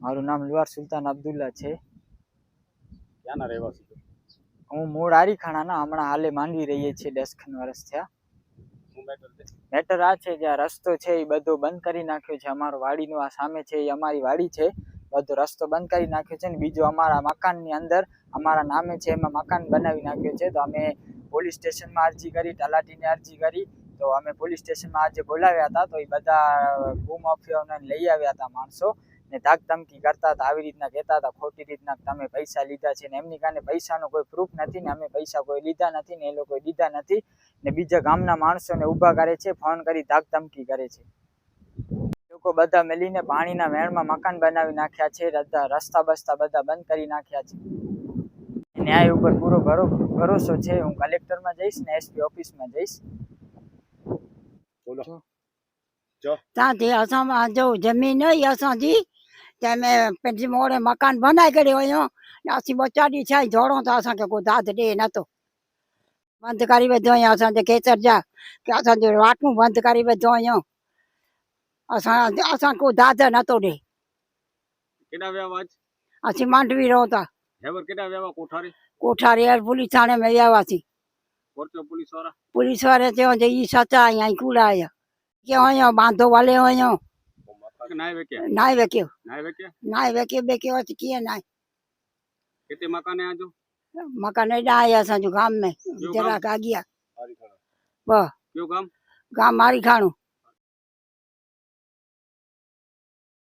મારું નામ લુવાર સુલતાન અબ્દુલ્લા છે। ક્યાંના રહેવાસી છો? હું મૂળ આરીખાણાના, હમણાં હાલે માંડવી રહીએ છીએ, 10 વર્ષ થયા। શું મેટર છે? મેટર આ છે કે આ રસ્તો છે એ બધો બંધ કરી નાખ્યો છે। અમારો વાડીનો આ સામે છે એ અમારી વાડી છે, બધો રસ્તો બંધ કરી નાખ્યો છે ને બીજો અમારા મકાનની અંદર અમારા નામે છે એમાં મકાન બનાવી નાખ્યું છે। તો અમે પોલીસ સ્ટેશનમાં અરજી કરી, તલાટીને અરજી કરી, તો અમે પોલીસ સ્ટેશનમાં આજે બોલાવ્યા હતા। તો એ બધા ભૂમાફિયાઓને લઈ આવ્યા હતા માણસો, ને ધાક ધમકી કરતા હતા, આવી રીતના કહેતા હતા ખોટી રીતના તમે પૈસા લીધા છે, ને એમની કારણે પૈસાનો કોઈ પ્રૂફ નથી ને અમે પૈસા કોઈ લીધા નથી ને એ લોકો દીધા નથી, ને બીજા ગામના માણસોને ઊભા કરે છે, ફોન કરી ધાક ધમકી કરે છે। લોકો બધા મળીને પાણીના વેણમાં મકાન બનાવી નાખ્યા છે, રસ્તા બસ્તા બધા બંધ કરી નાખ્યા છે। ન્યાય ઉપર પૂરો ભરોસો છે। હું કલેક્ટરમાં જઈશ ને એસપી ઓફિસમાં જઈશ। બોલો ત્યાંથી અસામાં જો જમીન હોય અસાંજી ત્યાં પછી મોડે મકાન બનાવી કર્યો અહીંયા અसीं बचाड़ी छा जोड़ो तो असांखे को दाद ॾे नथो। बंदि करी वेठो आहियां असांजे खेतर जा की असांजो वाटूं बंदि करी वेठो आहियां, असां को दाद नथो ॾे। केॾा विया हुआ? असीं मांडवी रहूं था। हेवर केॾा विया हुआ? कोठारी कोठारी पुलिस थाणे में विया हुआसीं। पुलिस वारे चयो जे ई सचा आहियां ई कूड़ा आहियां क्यों आहियां बांधो वाले आहियां नाय वेकियो बेकियो अची कीअं नाय। कितने मकान है आज? मकान एॾा आया असांजो गाम में जरा कागिया क्यों गाम? गाम मारी खाणो।